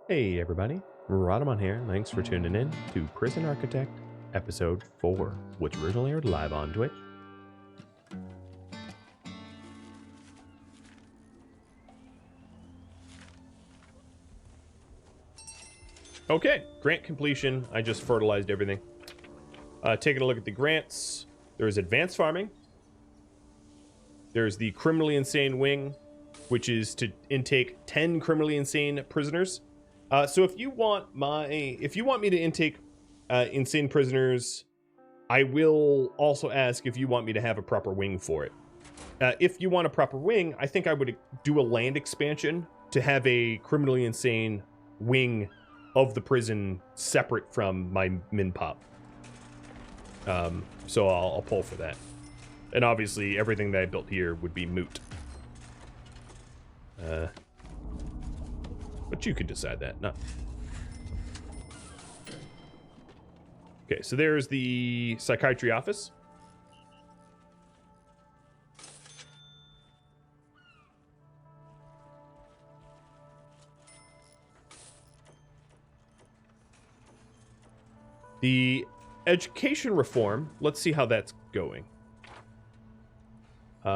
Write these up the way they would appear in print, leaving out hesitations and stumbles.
Hey everybody, Rhadamant here. Thanks for tuning in to Prison Architect Episode 4, which originally aired live on Twitch. Okay, grant completion. I just fertilized everything. Taking a look at the grants. There's advanced farming. There's the criminally insane wing, which is to intake 10 criminally insane prisoners. So if you want me to intake insane prisoners, I will also ask if you want me to have a proper wing for it. If you want a proper wing, I think I would do a land expansion to have a criminally insane wing of the prison separate from my min pop. So I'll pull for that. And obviously everything that I built here would be moot. But you could decide that. No. Okay, so there's the psychiatry office. The education reform, let's see how that's going. 3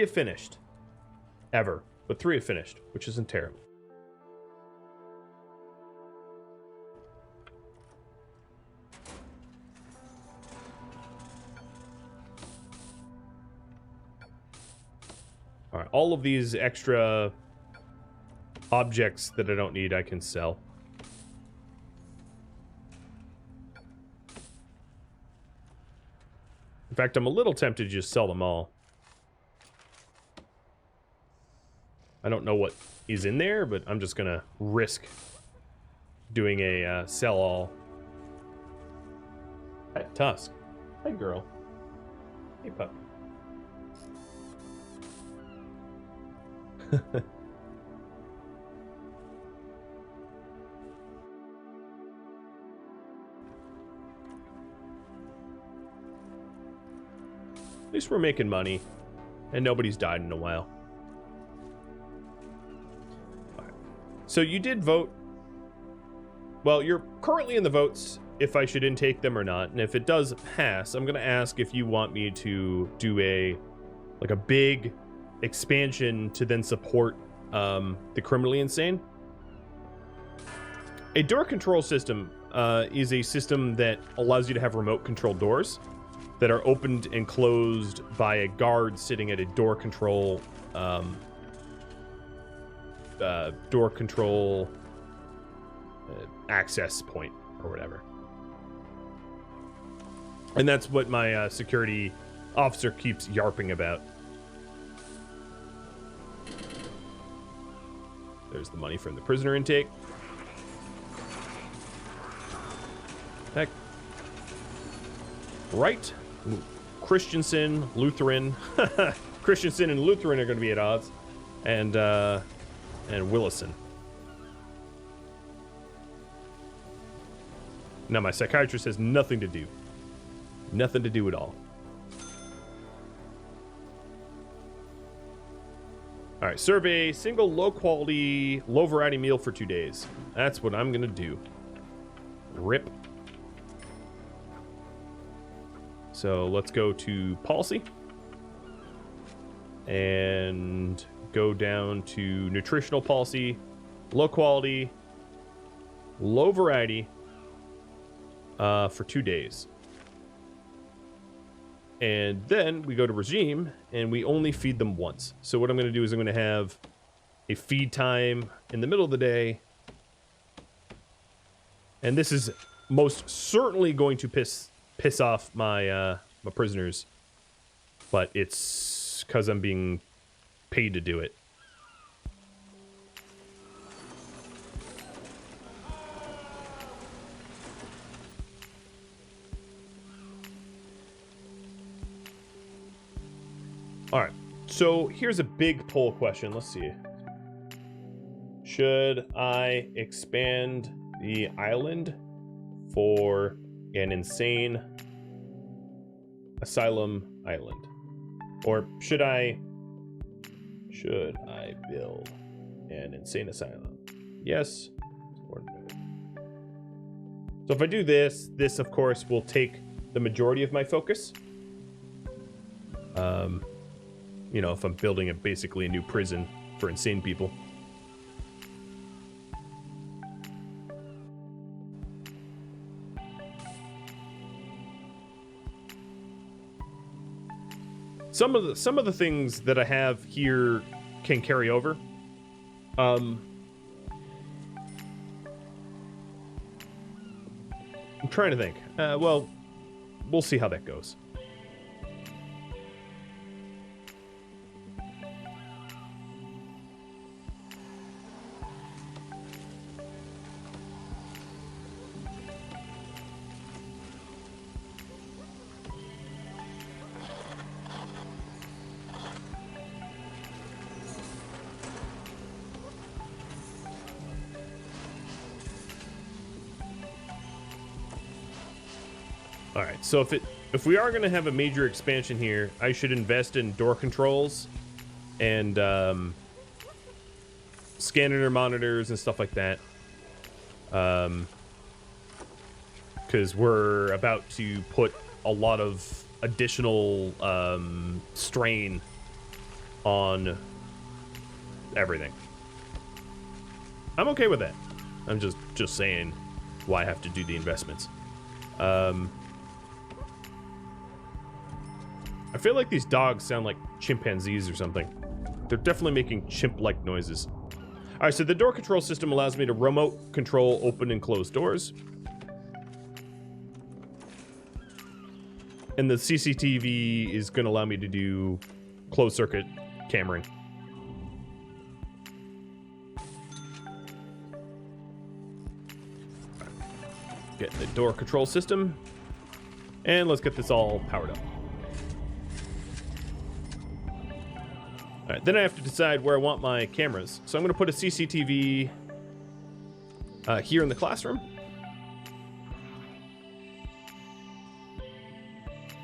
have finished. Ever. But 3 have finished, which isn't terrible. Alright, all of these extra objects that I don't need, I can sell. In fact, I'm a little tempted to just sell them all. I don't know what is in there, but I'm just gonna risk doing a sell all. Hey, Tusk. Hey, girl. Hey, pup. At least we're making money, and nobody's died in a while. Right. So you did vote. Well, you're currently in the votes if I should intake them or not, and if it does pass, I'm gonna ask if you want me to do a big expansion to then support the criminally insane. A door control system is a system that allows you to have remote control doors that are opened and closed by a guard sitting at a door control access point or whatever. And that's what my security officer keeps yarping about. There's the money from the prisoner intake. Heck. Right. Christensen, Lutheran. Christensen and Lutheran are going to be at odds. And Willison. Now my psychiatrist has nothing to do. Nothing to do at all. All right, survey single low quality, low variety meal for 2 days. That's what I'm gonna do. Rip. So let's go to policy and go down to nutritional policy, low quality, low variety for 2 days. And then we go to regime and we only feed them once. So what I'm going to do is I'm going to have a feed time in the middle of the day. And this is most certainly going to piss off my my prisoners. But it's because I'm being paid to do it. All right, so here's a big poll question. Let's see. Should I expand the island for an insane asylum island? Or should I build an insane asylum? Yes. So if I do this, this of course will take the majority of my focus. You know, if I'm building basically a new prison for insane people. Some of the things that I have here can carry over. I'm trying to think. Well, we'll see how that goes. All right, so if we are going to have a major expansion here, I should invest in door controls and scanner monitors and stuff like that. Because we're about to put a lot of additional strain on everything. I'm okay with that. I'm just saying why I have to do the investments. I feel like these dogs sound like chimpanzees or something. They're definitely making chimp-like noises. All right, so the door control system allows me to remote control open and close doors. And the CCTV is going to allow me to do closed circuit cameraing. Get the door control system. And let's get this all powered up. All right, then I have to decide where I want my cameras. So I'm going to put a CCTV here in the classroom.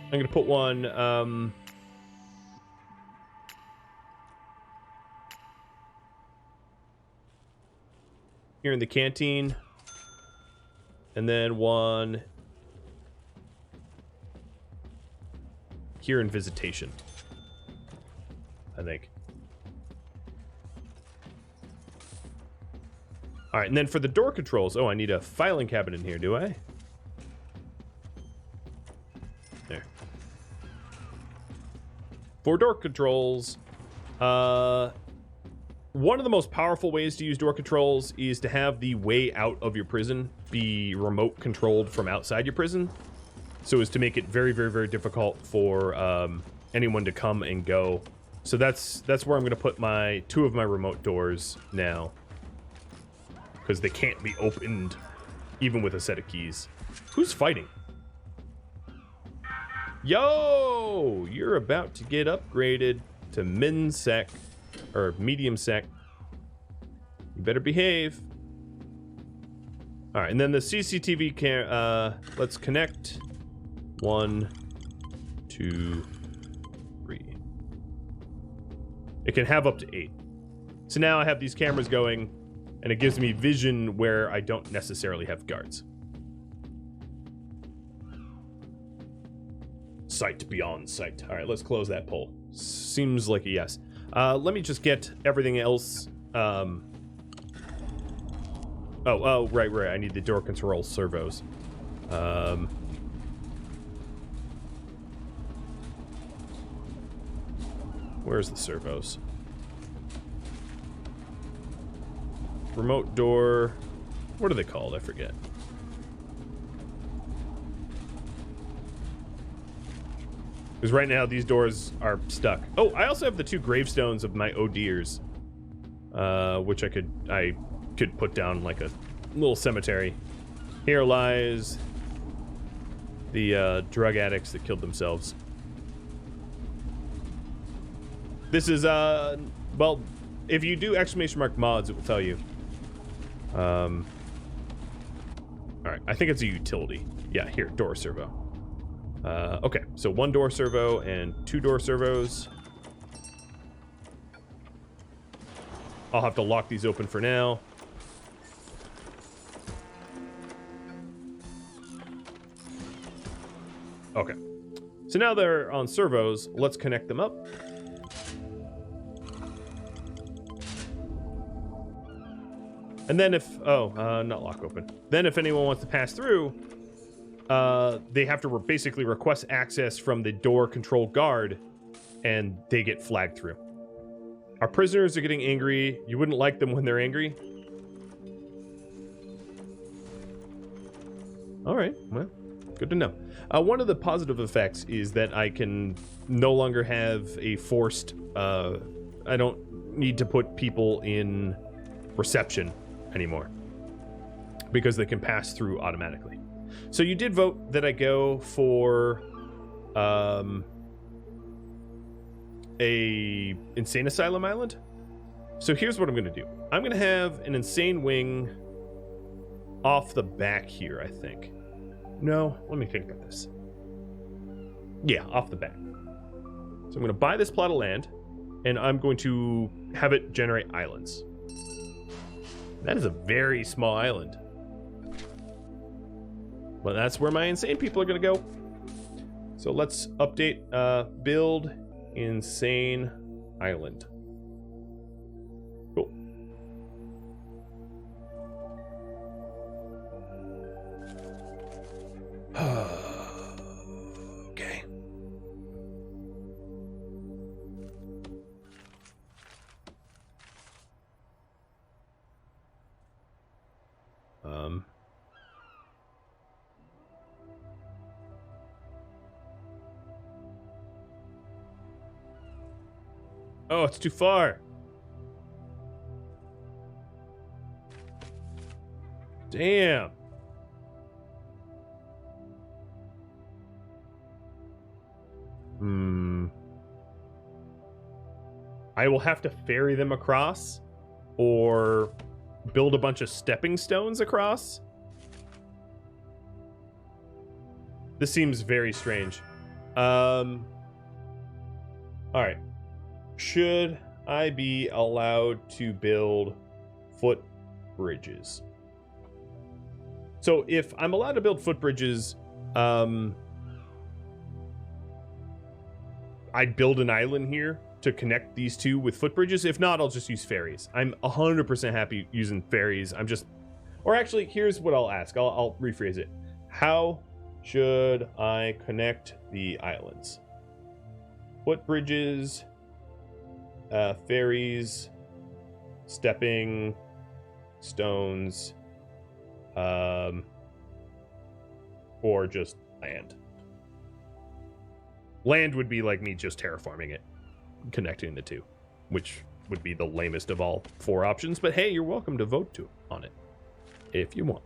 I'm going to put one here in the canteen. And then one here in visitation, I think. All right, and then for the door controls, oh, I need a filing cabinet in here, do I? There. For door controls, one of the most powerful ways to use door controls is to have the way out of your prison be remote controlled from outside your prison, so as to make it very, very, very difficult for anyone to come and go. So that's where I'm going to put two of my remote doors now, because they can't be opened even with a set of keys. Who's fighting? Yo, you're about to get upgraded to min sec. Or medium sec. You better behave. All right, and then the CCTV cam. Let's connect. 1, 2, 3. It can have up to 8. So now I have these cameras going, and it gives me vision where I don't necessarily have guards. Sight beyond sight. All right, let's close that poll. Seems like a yes. Let me just get everything else. Oh, right. I need the door control servos. Where's the servos? Remote door. What are they called? I forget. Because right now these doors are stuck. Oh, I also have the 2 gravestones of my ODers, which I could put down like a little cemetery. Here lies the drug addicts that killed themselves. This is well, if you do !! mods, it will tell you. All right, I think it's a utility. Yeah, here, door servo. Okay, so 1 door servo and 2 door servos. I'll have to lock these open for now. Okay. So now they're on servos. Let's connect them up. And then if... Oh, not lock open. Then if anyone wants to pass through, they have to basically request access from the door control guard, and they get flagged through. Our prisoners are getting angry. You wouldn't like them when they're angry? All right, well, good to know. One of the positive effects is that I can no longer have a forced... I don't need to put people in reception anymore because they can pass through automatically. So you did vote that I go for a insane asylum island. So here's what I'm going to do. I'm going to have an insane wing off the back here, I think. No, let me think about this. Yeah, off the back. So I'm going to buy this plot of land, and I'm going to have it generate islands. That is a very small island. Well, that's where my insane people are going to go. So let's update, build insane island. Cool. Okay. Oh, it's too far. Damn. I will have to ferry them across or build a bunch of stepping stones across. This seems very strange. All right. Should I be allowed to build foot bridges? So if I'm allowed to build footbridges, I'd build an island here to connect these two with footbridges. If not, I'll just use ferries. I'm 100% happy using ferries. I'm just... Or actually, here's what I'll ask. I'll rephrase it. How should I connect the islands? Footbridges, ferries, stepping stones, or just land. Land would be like me just terraforming it, connecting the two, which would be the lamest of all four options. But hey, you're welcome to vote on it if you want.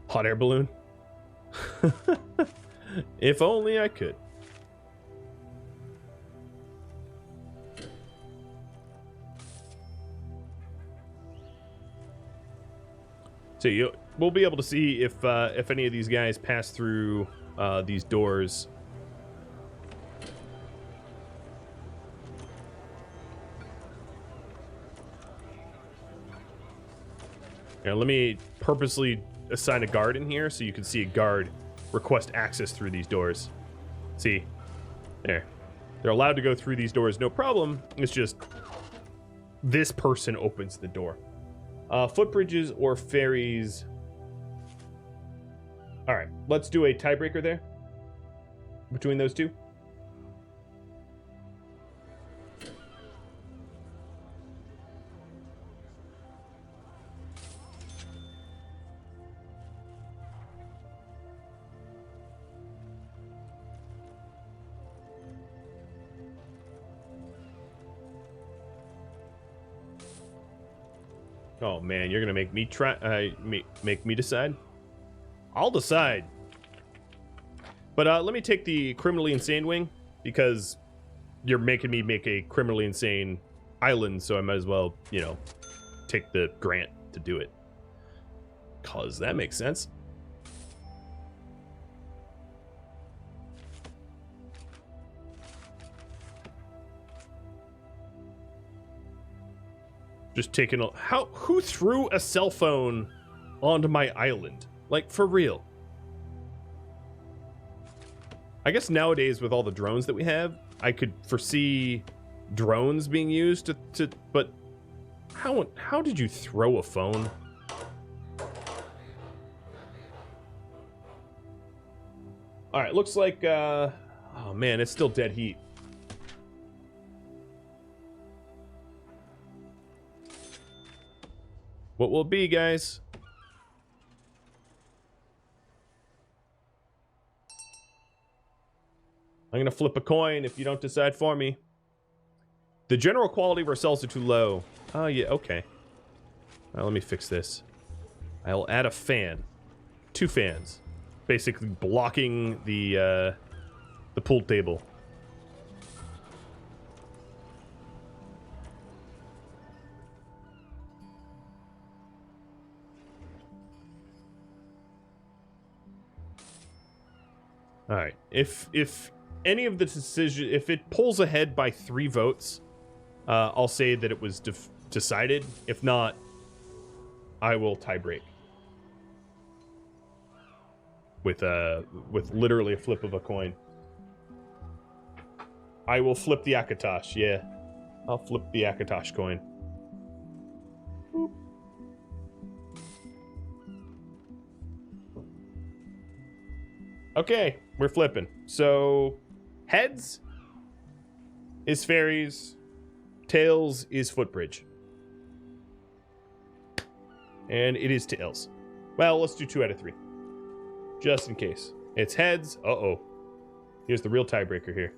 Hot air balloon. If only I could. So we'll be able to see if any of these guys pass through these doors. Now, let me purposely assign a guard in here so you can see a guard request access through these doors. See? There. They're allowed to go through these doors, no problem. It's just this person opens the door. Footbridges or ferries. All right, let's do a tiebreaker there between those two. Oh man, you're gonna make me try. Make me decide. I'll decide. But let me take the criminally insane wing because you're making me make a criminally insane island, so I might as well, you know, take the grant to do it. Cause that makes sense. Just taking a... Who threw a cell phone onto my island? Like, for real. I guess nowadays, with all the drones that we have, I could foresee drones being used to but how did you throw a phone? All right, looks like oh man, it's still dead heat. What will it be, guys? I'm gonna flip a coin if you don't decide for me. The general quality of our cells are too low. Oh, yeah, okay. Let me fix this. I'll add a fan. 2 fans. Basically blocking the pool table. Alright, if any of the decision, if it pulls ahead by 3 votes, I'll say that it was decided. If not, I will tie break with literally a flip of a coin. I will flip the Akatosh. Yeah, I'll flip the Akatosh coin. Boop. Okay, we're flipping. So heads is fairies. Tails is footbridge. And it is tails. Well, let's do 2 out of 3. Just in case. It's heads. Uh-oh. Here's the real tiebreaker here.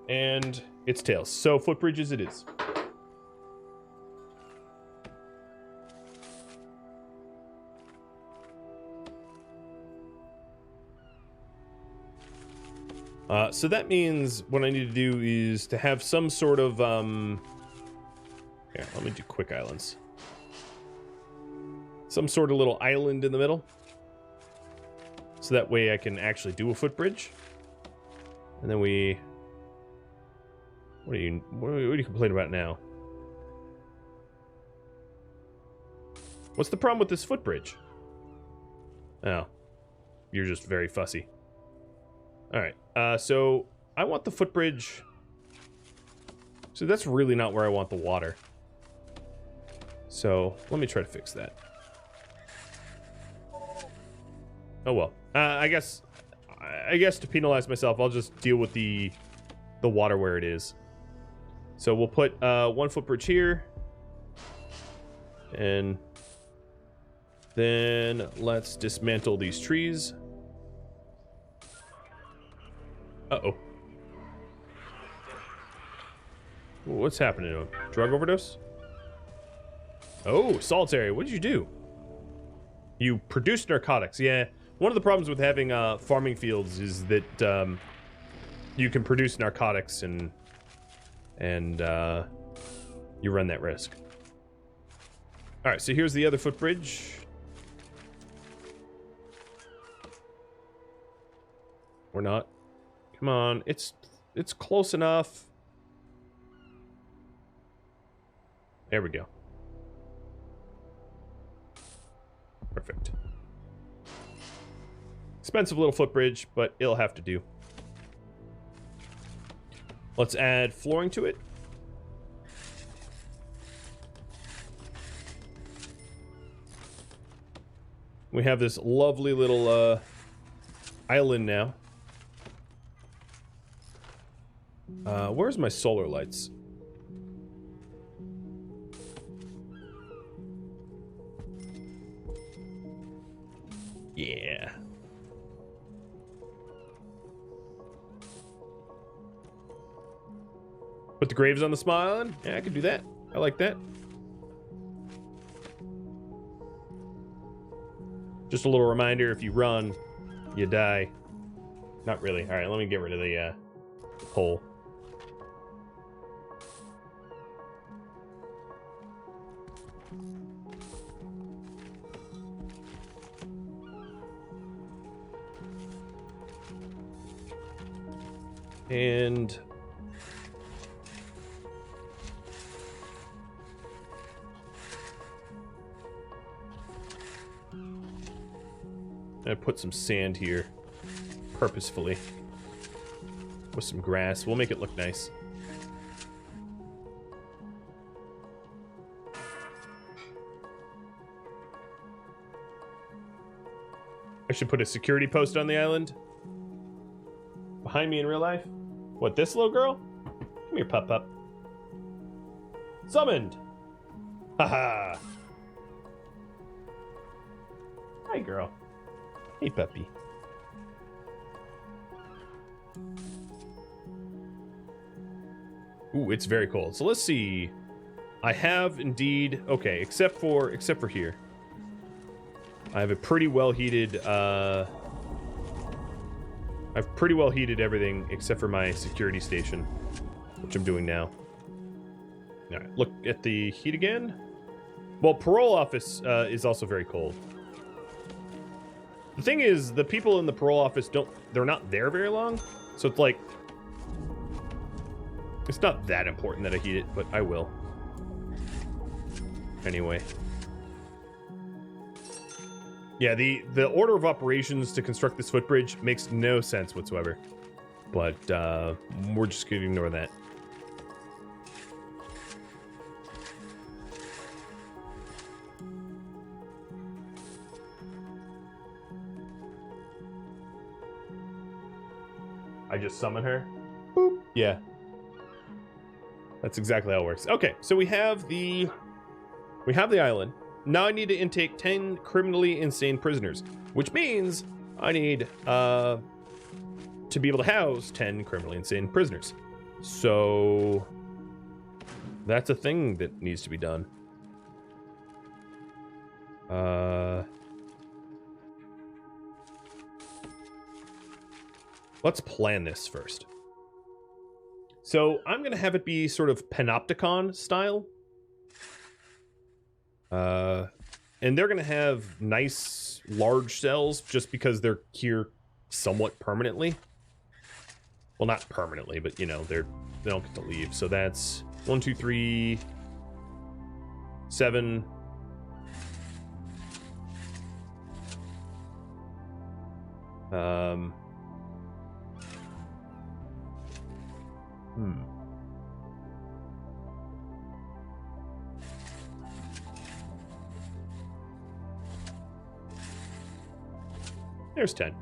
And it's tails. So footbridges it is. So that means what I need to do is to have some sort of, here, let me do quick islands. Some sort of little island in the middle. So that way I can actually do a footbridge. And then we... What do you complain about now? What's the problem with this footbridge? Oh. You're just very fussy. Alright, so I want the footbridge. So that's really not where I want the water. So let me try to fix that. Oh well. I guess to penalize myself, I'll just deal with the water where it is. So we'll put 1 footbridge here. And then let's dismantle these trees. Uh-oh. What's happening to him? Drug overdose? Oh, solitary. What did you do? You produced narcotics. Yeah. One of the problems with having farming fields is that you can produce narcotics and you run that risk. All right, so here's the other footbridge. Or not. Come on, it's close enough. There we go. Perfect. Expensive little footbridge, but it'll have to do. Let's add flooring to it. We have this lovely little island now. Where's my solar lights? Yeah. Put the graves on the small island? Yeah, I could do that. I like that. Just a little reminder, if you run, you die. Not really. All right, let me get rid of the pole. And I put some sand here purposefully with some grass. We'll make it look nice. I should put a security post on the island. Behind me in real life? What, this little girl? Come here, pup. Summoned! Haha! Hi, girl. Hey, puppy. Ooh, it's very cold. So let's see. I have indeed... Okay, except for here. I have a pretty well heated, I've pretty well heated everything except for my security station, which I'm doing now. All right, look at the heat again. Well, parole office is also very cold. The thing is, the people in the parole office they're not there very long. So it's like, it's not that important that I heat it, but I will. Anyway. Yeah, the order of operations to construct this footbridge makes no sense whatsoever. But we're just going to ignore that. I just summon her? Boop. Yeah. That's exactly how it works. Okay, so we have the island. Now I need to intake 10 criminally insane prisoners, which means I need to be able to house 10 criminally insane prisoners. So that's a thing that needs to be done. Let's plan this first. So I'm going to have it be sort of panopticon style. And they're going to have nice large cells just because they're here somewhat permanently. Well, not permanently, but you know, they don't get to leave. So that's 1, 2, 3, 7. There's 10.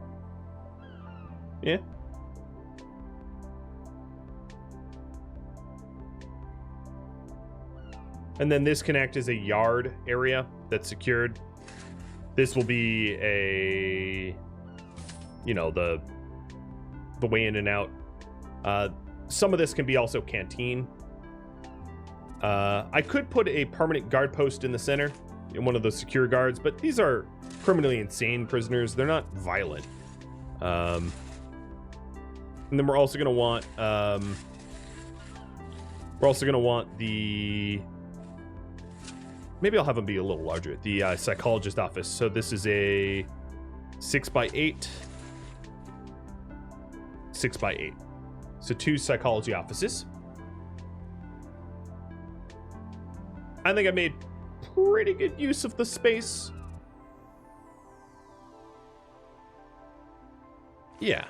Yeah. And then this can act as a yard area that's secured. This will be a, you know, the way in and out. Some of this can be also canteen. I could put a permanent guard post in the center in one of those secure guards, but these are criminally insane prisoners. They're not violent. And then we're also going to want the, maybe I'll have them be a little larger, the psychologist office. So this is a 6x8, 6x8. So 2 psychology offices. I think I made pretty good use of the space. Yeah.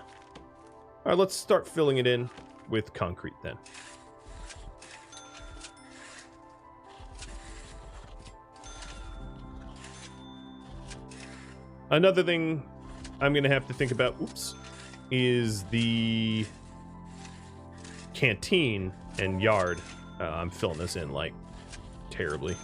All right, let's start filling it in with concrete then. Another thing I'm going to have to think about, is the canteen and yard. I'm filling this in like terribly.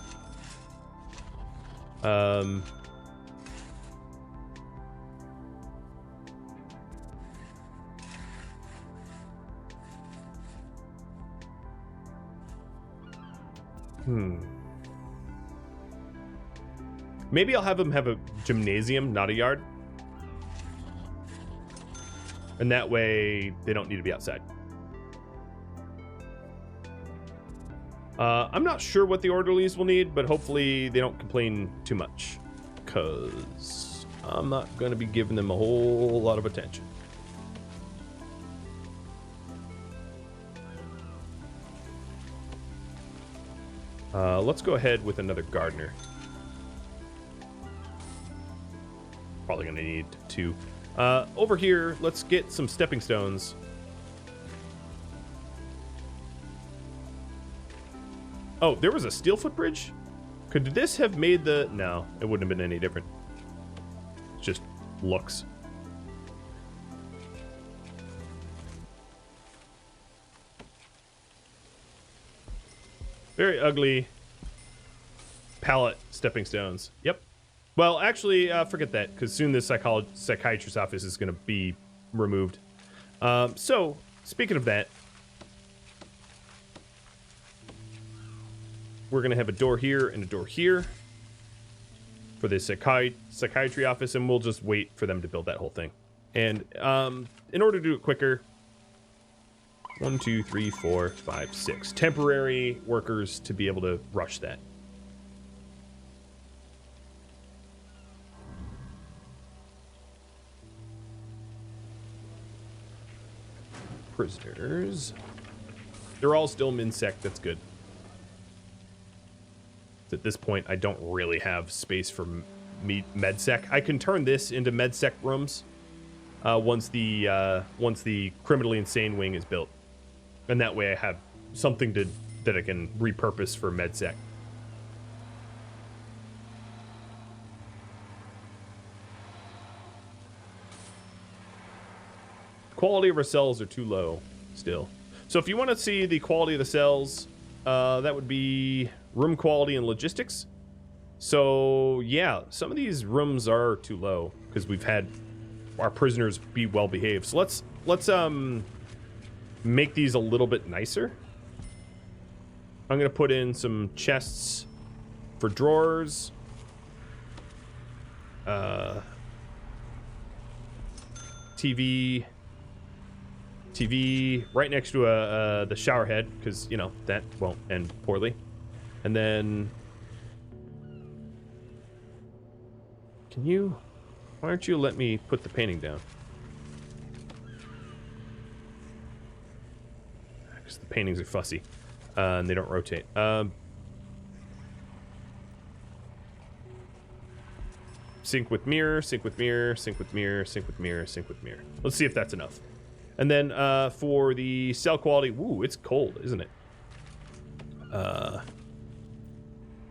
Maybe I'll have them have a gymnasium, not a yard. And that way they don't need to be outside. I'm not sure what the orderlies will need, but hopefully they don't complain too much, because I'm not going to be giving them a whole lot of attention. Let's go ahead with another gardener. probably going to need 2. Over here, let's get some stepping stones. Oh, there was a steel footbridge? Could this have made the... No, it wouldn't have been any different. It just looks. Very ugly pallet stepping stones. Yep. Well, actually, forget that, because soon this psychiatrist's office is going to be removed. So, speaking of that, we're going to have a door here and a door here for the psychiatry office, and we'll just wait for them to build that whole thing. And in order to do it quicker, 1, 2, 3, 4, 5, 6 temporary workers to be able to rush that. Prisoners. They're all still MinSec. That's good. At this point, I don't really have space for MedSec. I can turn this into MedSec rooms once the criminally insane wing is built, and that way I have something that I can repurpose for MedSec. Quality of our cells are too low still. So if you want to see the quality of the cells, that would be room quality and logistics. So yeah, some of these rooms are too low because we've had our prisoners be well behaved. So let's make these a little bit nicer. I'm gonna put in some chests for drawers. TV right next to the shower head, because you know that won't end poorly. And then why aren't you let me put the painting down? Because the paintings are fussy and they don't rotate. Sync with mirror, sync with mirror, sync with mirror, sync with mirror, sync with mirror. Let's see if that's enough. And then for the cell quality, woo, it's cold, isn't it?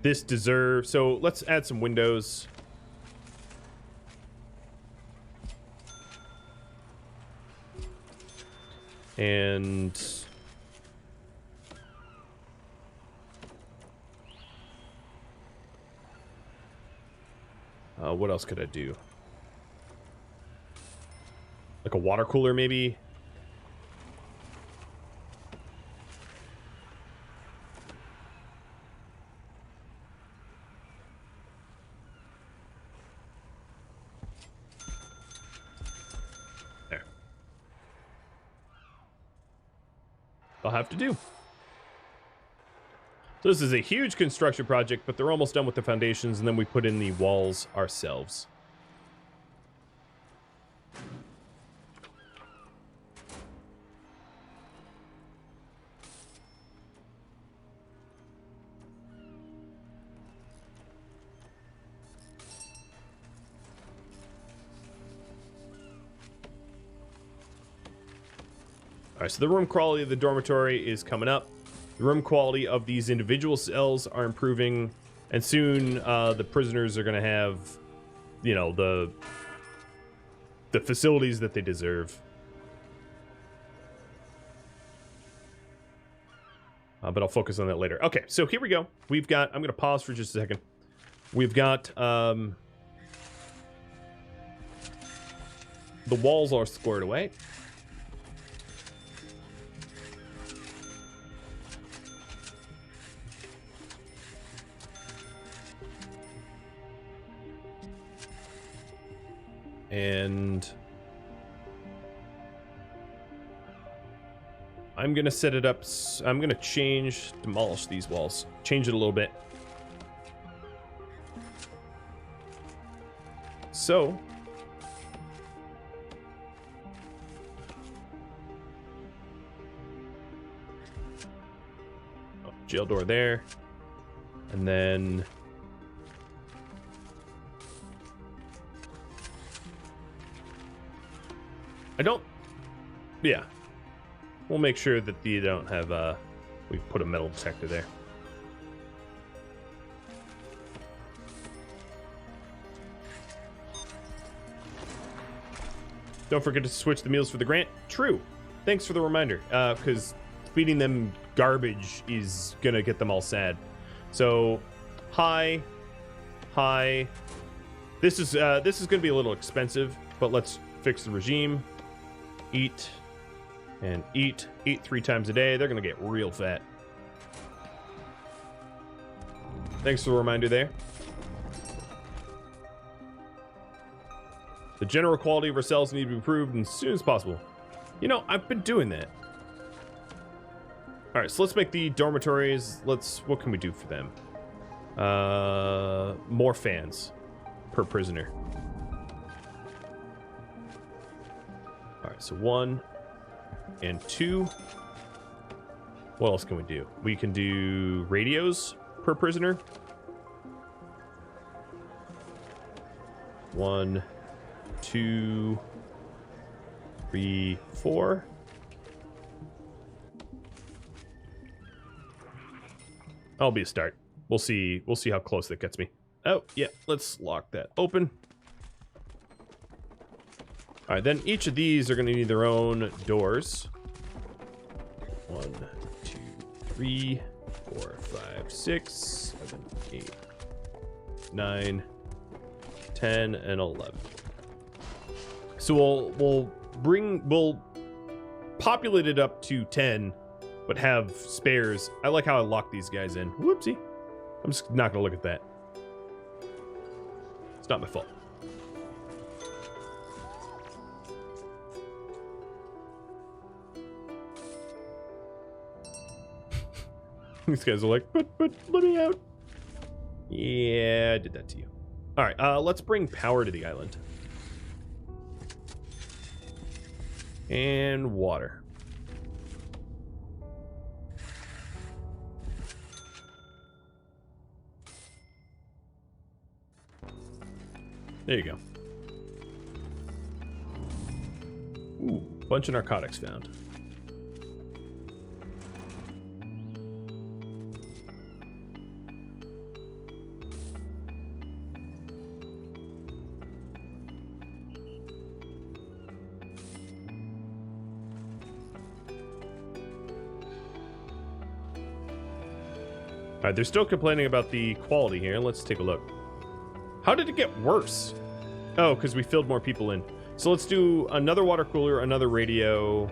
This deserves, so let's add some windows. And what else could I do? Like a water cooler, maybe? There. I'll have to do. So this is a huge construction project, but they're almost done with the foundations, and then we put in the walls ourselves. All right, so the room quality of the dormitory is coming up. The room quality of these individual cells are improving, and soon the prisoners are going to have, you know, the facilities that they deserve. But I'll focus on that later. Okay, so here we go. We've got, I'm going to pause for just a second. We've got, the walls are squared away. And I'm going to set it up. I'm going to demolish these walls. Change it a little bit. So, jail door there. And then I don't... Yeah. We'll make sure that they don't have... we put a metal detector there. Don't forget to switch the meals for the grant. True. Thanks for the reminder. Because feeding them garbage is gonna get them all sad. So, hi. This is gonna be a little expensive, but let's fix the regime. Eat and eat. Eat 3 times a day. They're gonna get real fat. Thanks for the reminder there. The general quality of our cells need to be improved as soon as possible. You know, I've been doing that. All right, so let's make the dormitories. What can we do for them? More fans per prisoner. All right, so 1 and 2. What else can we do? We can do radios per prisoner. 1, 2, 3, 4. That'll be a start. We'll see how close that gets me. Oh, yeah, let's lock that open. All right, then each of these are going to need their own doors. 1, 2, 3, 4, 5, 6, 7, 8, 9, 10, and 11. So we'll populate it up to 10, but have spares. I like how I lock these guys in. Whoopsie. I'm just not gonna look at that. It's not my fault. These guys are like, but let me out. Yeah, I did that to you. All right, let's bring power to the island. And water. There you go. Ooh, bunch of narcotics found. All right, they're still complaining about the quality here. Let's take a look. How did it get worse? Oh, because we filled more people in. So let's do another water cooler, another radio.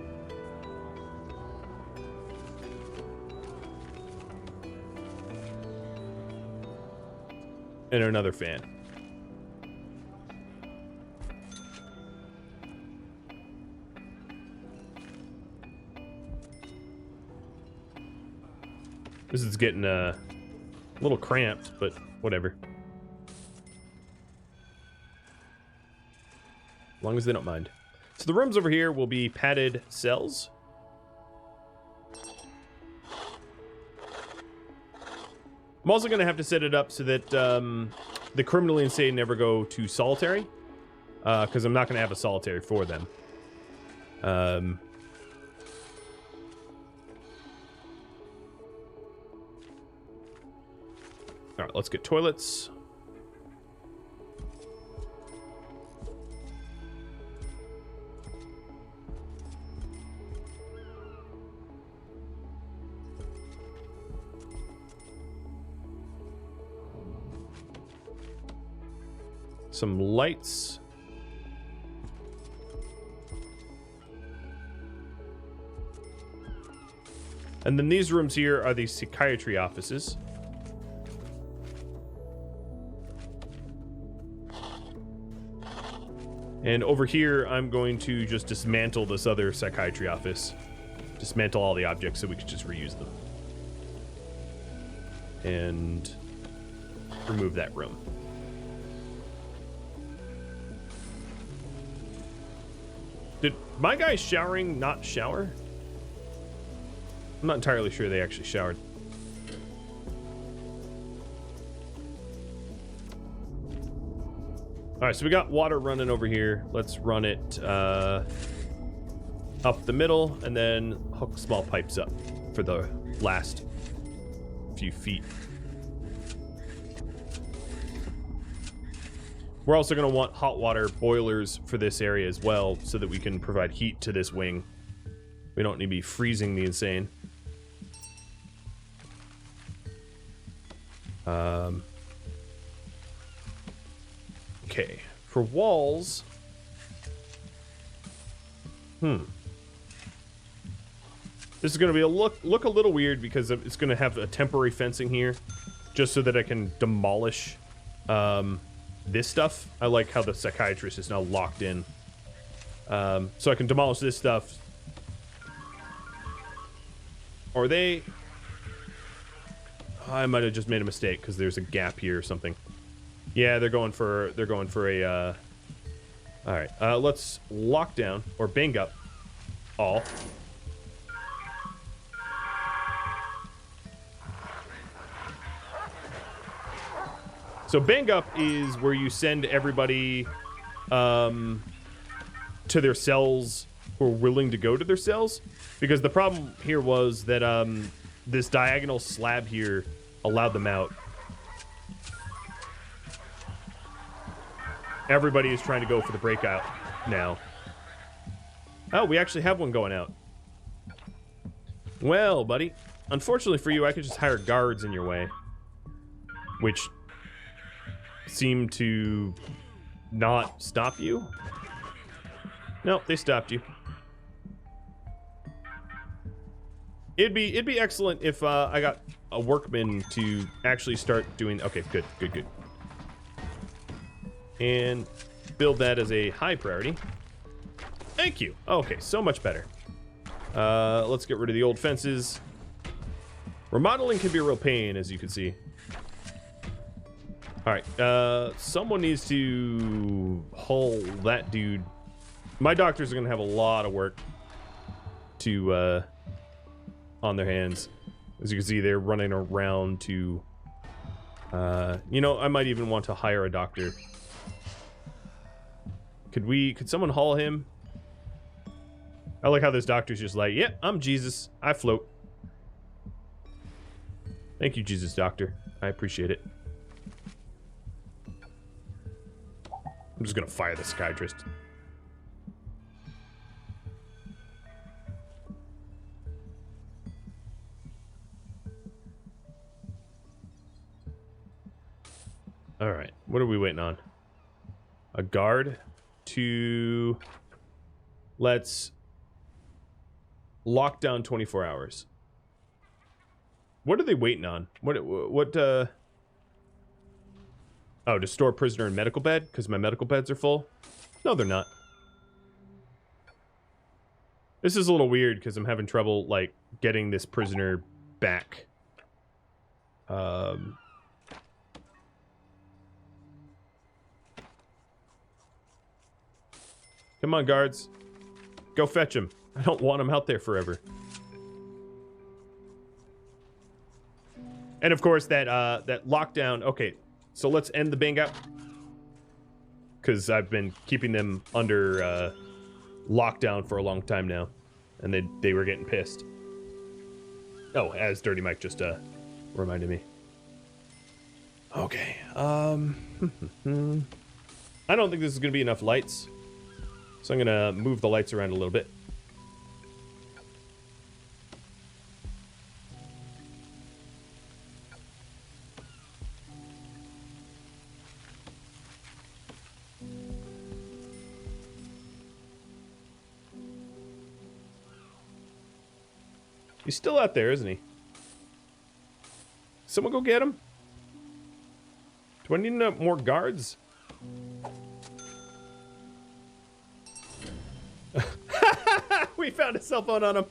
And another fan. This is getting a little cramped, but whatever. As long as they don't mind. So the rooms over here will be padded cells. I'm also going to have to set it up so that the criminally insane never go to solitary. Because I'm not going to have a solitary for them. All right, let's get toilets. Some lights. And then these rooms here are the psychiatry offices. And over here, I'm going to just dismantle this other psychiatry office. Dismantle all the objects so we can just reuse them. And remove that room. Did my guys showering not shower? I'm not entirely sure they actually showered. All right, so we got water running over here. Let's run it up the middle, and then hook small pipes up for the last few feet. We're also going to want hot water boilers for this area as well, so that we can provide heat to this wing. We don't need to be freezing the insane. Okay, for walls. This is going to be a look a little weird because it's going to have a temporary fencing here, just so that I can demolish this stuff. I like how the psychiatrist is now locked in, so I can demolish this stuff. Or they? I might have just made a mistake because there's a gap here or something. Yeah, they're going for a. All right, let's lock down or bang up all. So bang up is where you send everybody to their cells who are willing to go to their cells, because the problem here was that this diagonal slab here allowed them out. Everybody is trying to go for the breakout now. Oh, we actually have one going out. Well, buddy, unfortunately for you, I could just hire guards in your way, which seem to not stop you. No, they stopped you. It'd be excellent if I got a workman to actually start doing. Okay, good. And build that as a high priority. Thank you. Okay, so much better. Let's get rid of the old fences. Remodeling can be a real pain, as you can see. All right, someone needs to haul that dude. My doctors are gonna have a lot of work to on their hands. As you can see, they're running around to. You know, I might even want to hire a doctor. Could someone haul him? I like how this doctor's just like, yeah, I'm Jesus. I float. Thank you, Jesus Doctor. I appreciate it. I'm just gonna fire the psychiatrist. All right, what are we waiting on? A guard to... Let's lock down 24 hours. What are they waiting on? What Oh, to store prisoner in medical bed? Because my medical beds are full? No, they're not. This is a little weird because I'm having trouble, like, getting this prisoner back. Come on, guards. Go fetch him. I don't want him out there forever. And of course, that lockdown. Okay, so let's end the bang up. Because I've been keeping them under lockdown for a long time now. And they were getting pissed. Oh, as Dirty Mike just reminded me. Okay. I don't think this is going to be enough lights. So I'm going to move the lights around a little bit. He's still out there, isn't he? Someone go get him? Do I need more guards? We found a cell phone on him.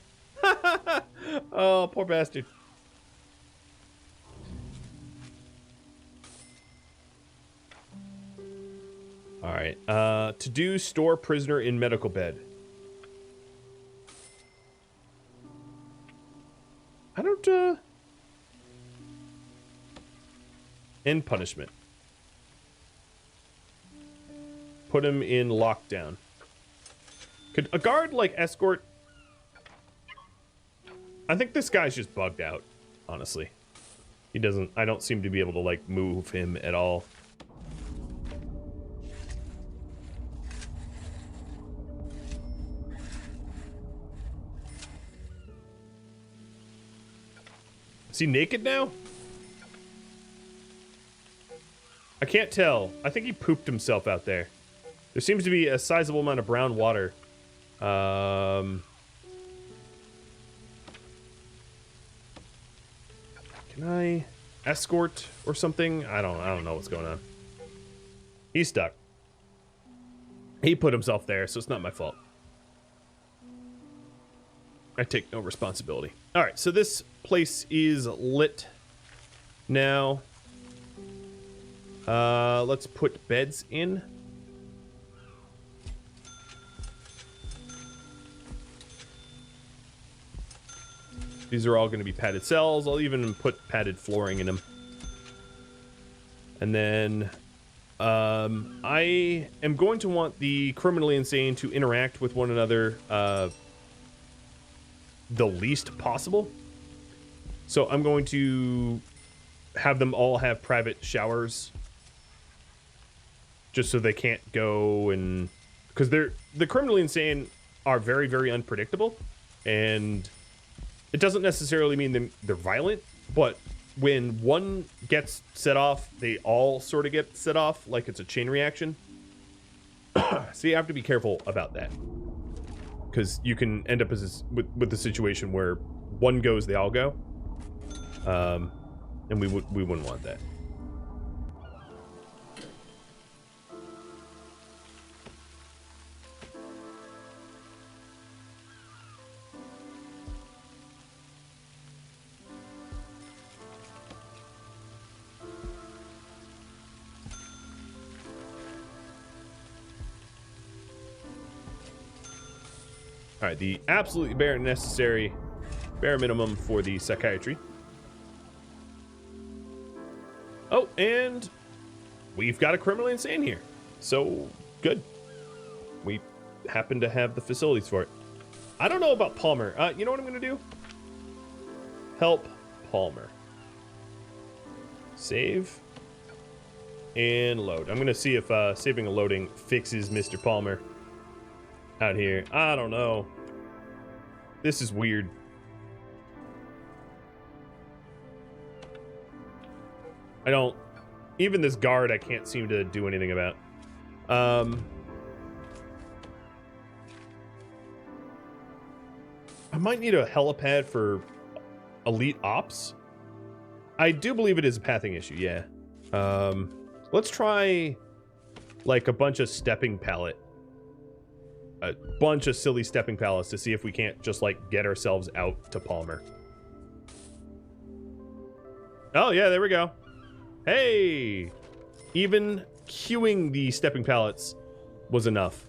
Oh, poor bastard. All right. To do store prisoner in medical bed. I don't, end punishment. Put him in lockdown. Could a guard, like, escort I think this guy's just bugged out, honestly. He doesn't... I don't seem to be able to, like, move him at all. Is he naked now? I can't tell. I think he pooped himself out there. There seems to be a sizable amount of brown water. Can I escort or something? I don't know what's going on. He's stuck. He put himself there, so it's not my fault. I take no responsibility. All right, so this place is lit now. Let's put beds in. These are all going to be padded cells. I'll even put padded flooring in them. And then I am going to want the criminally insane to interact with one another the least possible. So I'm going to have them all have private showers, just so they can't go and... Because the criminally insane are very, very unpredictable, and it doesn't necessarily mean they're violent, but when one gets set off, they all sort of get set off, like it's a chain reaction. So you have to be careful about that, because you can end up with the situation where one goes, they all go, and we wouldn't want that. All right, the absolutely bare minimum for the psychiatry. Oh, and we've got a criminally insane here. So, good. We happen to have the facilities for it. I don't know about Palmer. You know what I'm going to do? Help Palmer. Save. And load. I'm going to see if saving a loading fixes Mr. Palmer out here. I don't know. This is weird. I don't... Even this guard I can't seem to do anything about. I might need a helipad for elite ops. I do believe it is a pathing issue, yeah. Let's try like a bunch of stepping pallet. A bunch of silly stepping pallets to see if we can't just like get ourselves out to Palmer. Oh yeah, there we go. Hey! Even queuing the stepping pallets was enough.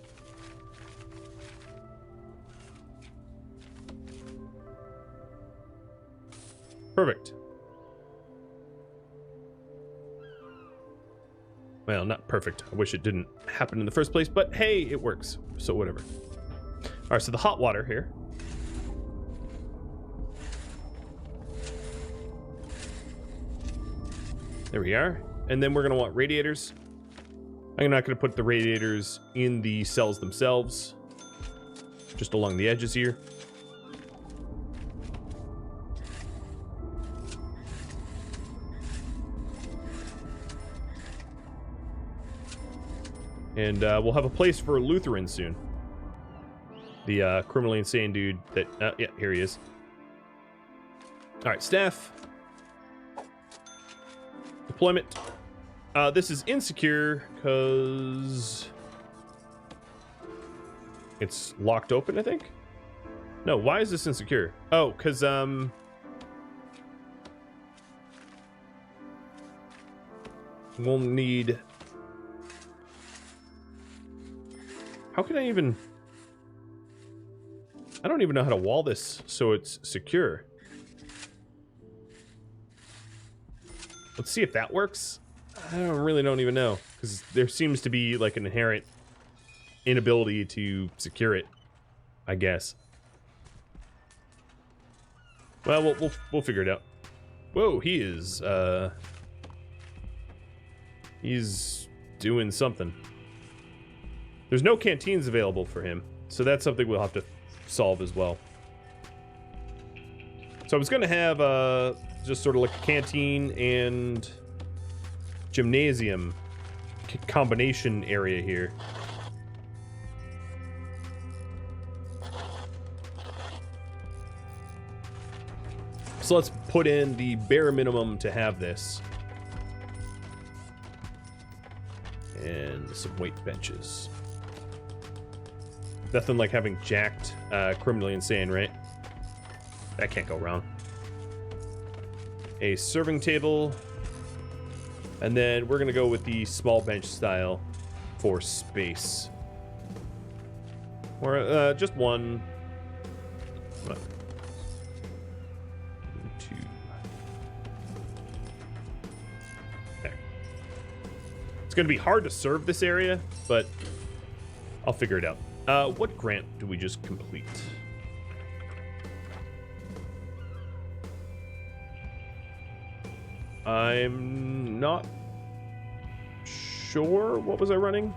Perfect. Well, not perfect. I wish it didn't happen in the first place, but hey, it works. So whatever. All right, so the hot water here. There we are. And then we're going to want radiators. I'm not going to put the radiators in the cells themselves, just along the edges here. And we'll have a place for Lutheran soon. The criminally insane dude that... yeah, here he is. All right, staff. Deployment. This is insecure because it's locked open, I think. No, why is this insecure? Oh, because we'll need... How can I even... I don't even know how to wall this so it's secure. Let's see if that works. I don't even know, because there seems to be like an inherent inability to secure it, I guess. Well, we'll figure it out. Whoa, he's doing something. There's no canteens available for him, so that's something we'll have to solve as well. So I was going to have just sort of like a canteen and gymnasium combination area here. So let's put in the bare minimum to have this. And some weight benches. Nothing like having jacked criminally insane, right? That can't go wrong. A serving table. And then we're going to go with the small bench style for space. Or just one. Two. There. It's going to be hard to serve this area, but I'll figure it out. What grant do we just complete? I'm not sure. What was I running?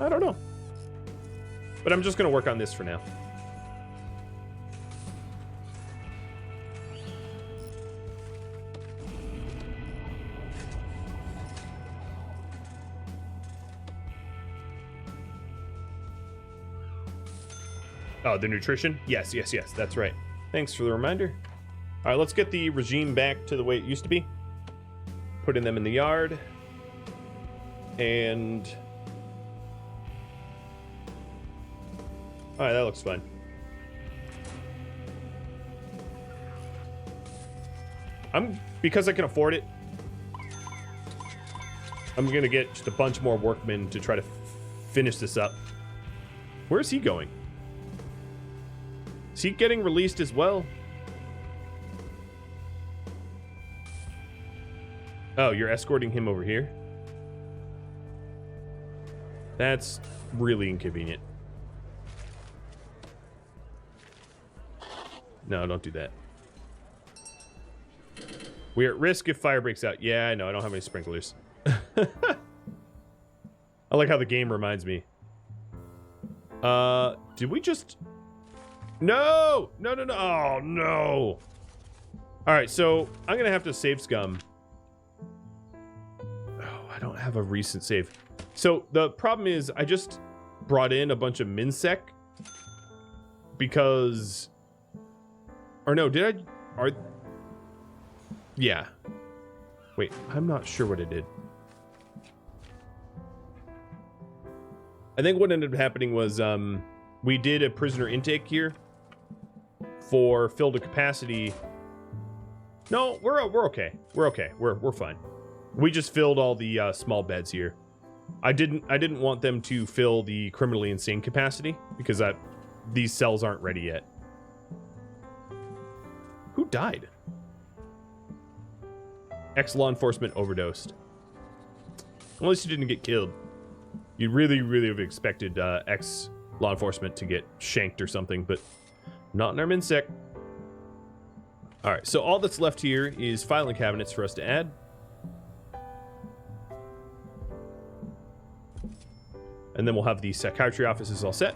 I don't know. But I'm just going to work on this for now. Oh, the nutrition? Yes, yes, yes. That's right. Thanks for the reminder. All right, let's get the regime back to the way it used to be. Putting them in the yard. And... all right, that looks fine. Because I can afford it, I'm going to get just a bunch more workmen to try to finish this up. Where's he going? Is he getting released as well? Oh, you're escorting him over here? That's really inconvenient. No, don't do that. We're at risk if fire breaks out. Yeah, I know. I don't have any sprinklers. I like how the game reminds me. Did we just... No! No, no, no. Oh, no. All right, so I'm going to have to save scum. Oh, I don't have a recent save. So the problem is I just brought in a bunch of MinSec because... or no, did I... yeah. Wait, I'm not sure what I did. I think what ended up happening was we did a prisoner intake here for fill to capacity. No, we're okay. We're okay. We're fine. We just filled all the small beds here. I didn't want them to fill the criminally insane capacity because these cells aren't ready yet. Who died? Ex-law enforcement overdosed. At least you didn't get killed. You really, really have expected ex-law enforcement to get shanked or something, but not in our MinSec. All right, so all that's left here is filing cabinets for us to add. And then we'll have the psychiatry offices all set.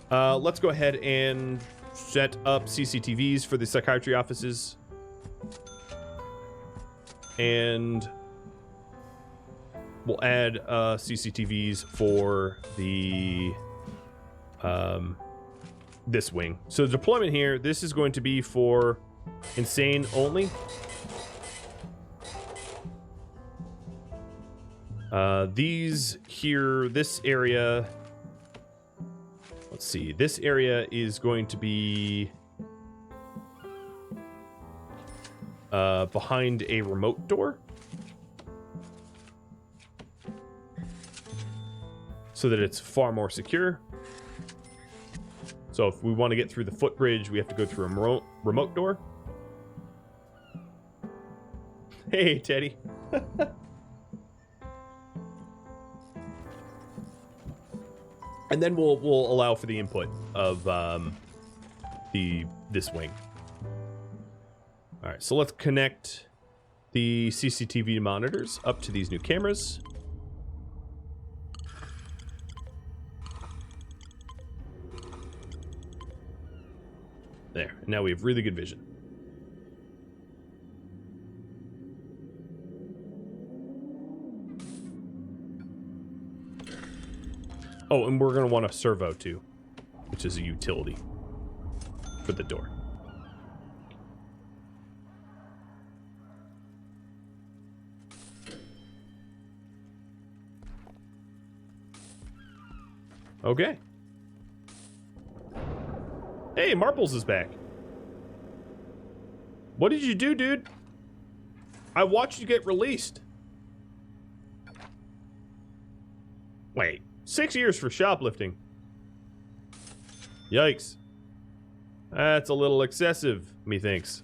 Let's go ahead and set up CCTVs for the psychiatry offices. And we'll add CCTVs for the this wing. So the deployment here, this is going to be for insane only. These here, this area, let's see, this area is going to be behind a remote door. So that it's far more secure. So if we want to get through the footbridge, we have to go through a remote door. Hey, Teddy. And then we'll allow for the input of this wing. All right, so let's connect the CCTV monitors up to these new cameras. There, now we have really good vision. Oh, and we're going to want a servo too, which is a utility for the door. Okay. Hey, Marples is back. What did you do, dude? I watched you get released. Wait, 6 years for shoplifting. Yikes. That's a little excessive, methinks.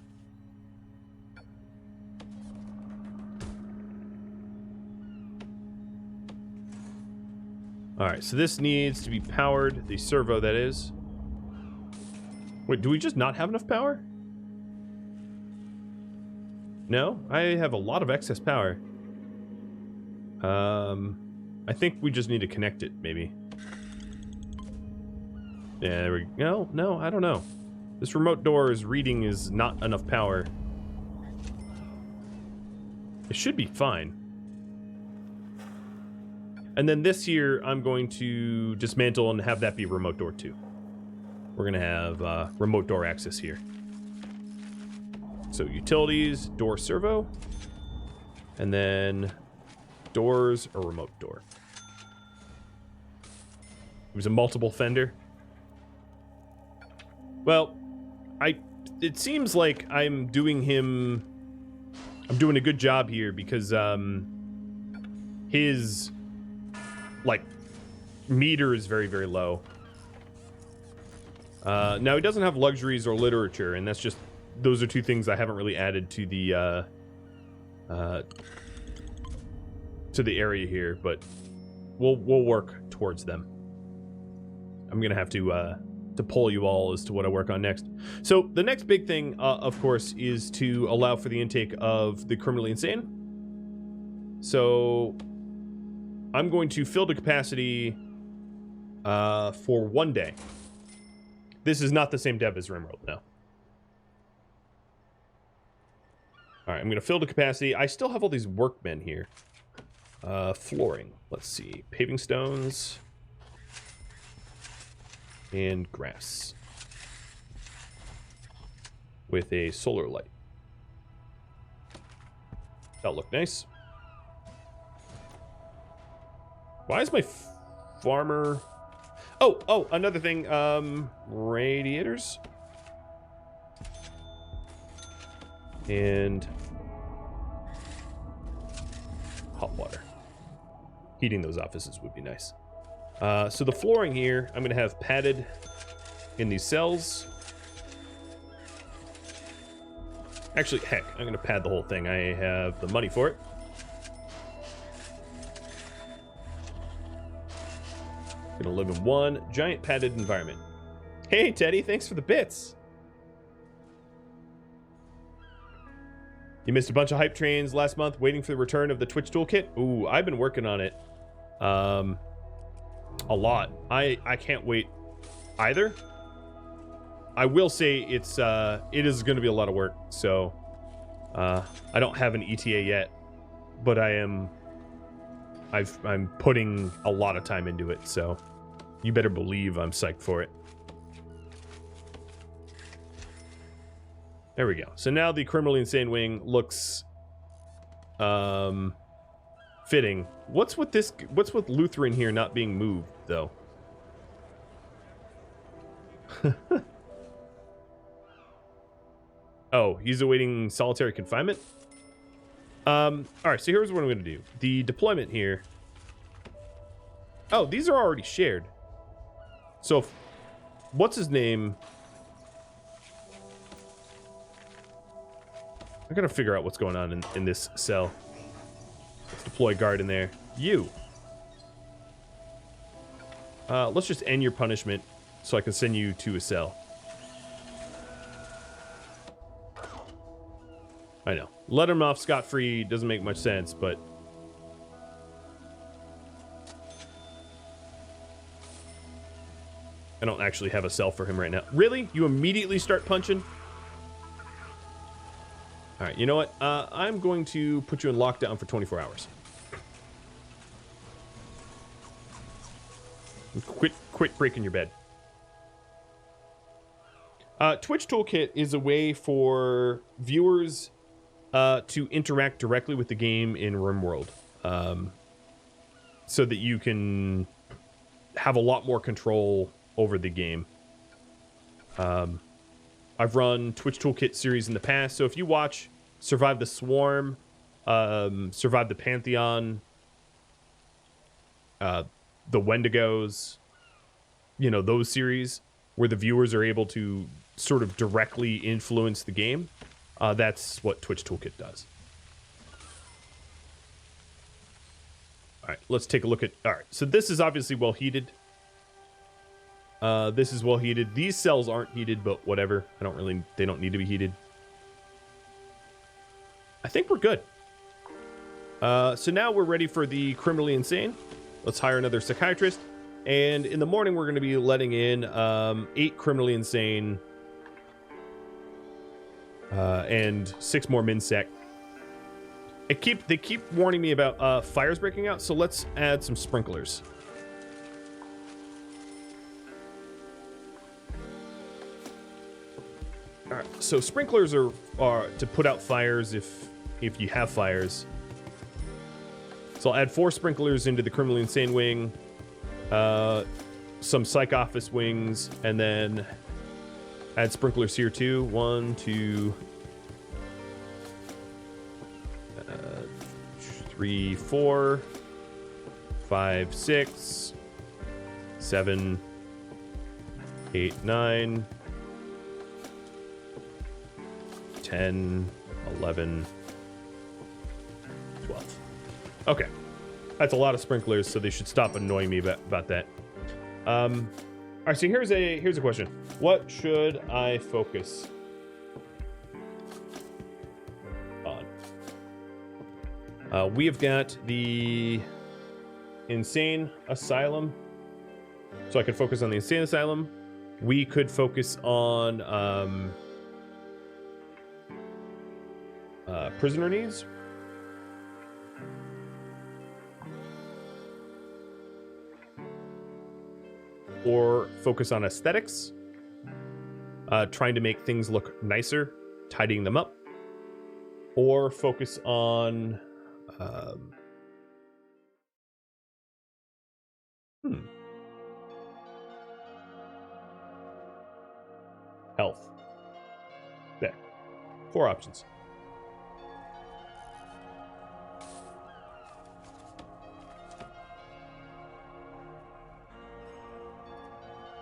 Alright, so this needs to be powered. The servo, that is. Wait, do we just not have enough power? No? I have a lot of excess power. I think we just need to connect it, maybe. Yeah, there we go. No, I don't know. This remote door's reading is not enough power. It should be fine. And then this here, I'm going to dismantle and have that be remote door too. We're going to have remote door access here. So utilities, door servo, and then doors or remote door. It was a multiple fender. Well, it seems like I'm doing a good job here because his like meter is very, very low. Now he doesn't have luxuries or literature, and those are two things I haven't really added to the area here, but we'll work towards them. I'm gonna have to poll you all as to what I work on next. So the next big thing, of course, is to allow for the intake of the criminally insane. So I'm going to fill the capacity for 1 day. This is not the same dev as Rimworld, no. Alright, I'm going to fill the capacity. I still have all these workmen here. Flooring. Let's see. Paving stones. And grass. With a solar light. That'll look nice. Why is my farmer... Oh, another thing. Radiators. And hot water. Heating those offices would be nice. So the flooring here, I'm going to have padded in these cells. Actually, heck, I'm going to pad the whole thing. I have the money for it. Gonna live in one giant padded environment. Hey, Teddy, thanks for the bits. You missed a bunch of hype trains last month waiting for the return of the Twitch toolkit. Ooh, I've been working on it. A lot. I can't wait either. I will say it is going to be a lot of work. So I don't have an ETA yet, but I'm putting a lot of time into it. So you better believe I'm psyched for it. There we go. So now the criminally insane wing looks fitting. What's with Lutheran here not being moved though? Oh, he's awaiting solitary confinement. All right, so here's what I'm going to do. The deployment here. Oh, these are already shared. So, what's his name? I gotta figure out what's going on in this cell. Let's deploy guard in there. You. Let's just end your punishment so I can send you to a cell. I know. Let him off scot-free doesn't make much sense, but... I don't actually have a cell for him right now. Really? You immediately start punching? All right, you know what? I'm going to put you in lockdown for 24 hours. Quit breaking your bed. Twitch Toolkit is a way for viewers to interact directly with the game in RimWorld, so that you can have a lot more control over the game. I've run Twitch Toolkit series in the past, so if you watch Survive the Swarm, Survive the Pantheon, the Wendigos, you know, those series where the viewers are able to sort of directly influence the game, that's what Twitch Toolkit does. All right, let's take a look at... All right, so this is obviously well heated. This is well heated. These cells aren't heated, but whatever. They don't need to be heated. I think we're good. So now we're ready for the criminally insane. Let's hire another psychiatrist. And in the morning, we're going to be letting in 8 criminally insane and 6 more MinSec. They keep warning me about fires breaking out, so let's add some sprinklers. All right, so sprinklers are to put out fires if you have fires. So I'll add 4 sprinklers into the criminally insane wing, some psych office wings, and then add sprinklers here too. 1, 2, 3, 4, 5, 6, 7, 8, 9, 10, 11, 12. Okay. That's a lot of sprinklers, so they should stop annoying me about that. All right, so here's a question. What should I focus on? We have got the Insane Asylum. So I could focus on the Insane Asylum. We could focus on prisoner needs. Or focus on aesthetics, trying to make things look nicer, tidying them up. Or focus on health. There. 4 options.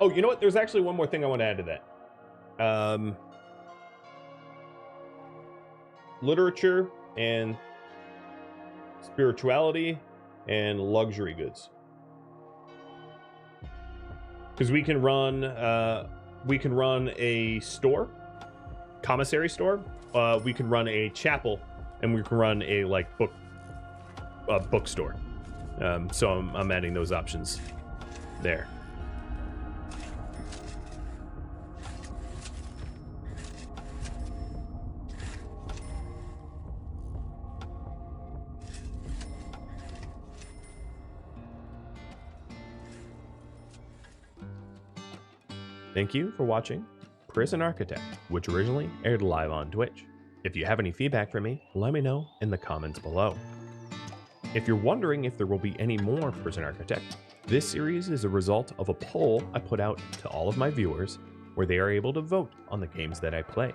Oh, you know what? There's actually one more thing I want to add to that. Literature and spirituality and luxury goods. Because we can run a store, commissary store. We can run a chapel, and we can run a bookstore. So I'm adding those options there. Thank you for watching Prison Architect, which originally aired live on Twitch. If you have any feedback for me, let me know in the comments below. If you're wondering if there will be any more Prison Architect, this series is a result of a poll I put out to all of my viewers where they are able to vote on the games that I play.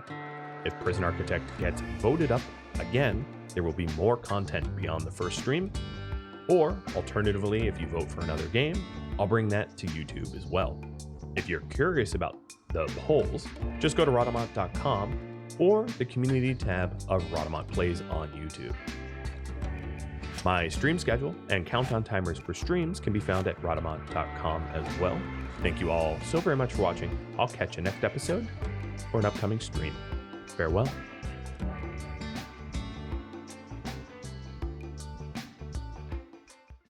If Prison Architect gets voted up again, there will be more content beyond the first stream, or alternatively, if you vote for another game, I'll bring that to YouTube as well. If you're curious about the polls, just go to Rhadamant.com or the community tab of Rhadamant Plays on YouTube. My stream schedule and countdown timers for streams can be found at Rhadamant.com as well. Thank you all so very much for watching. I'll catch you next episode or an upcoming stream. Farewell.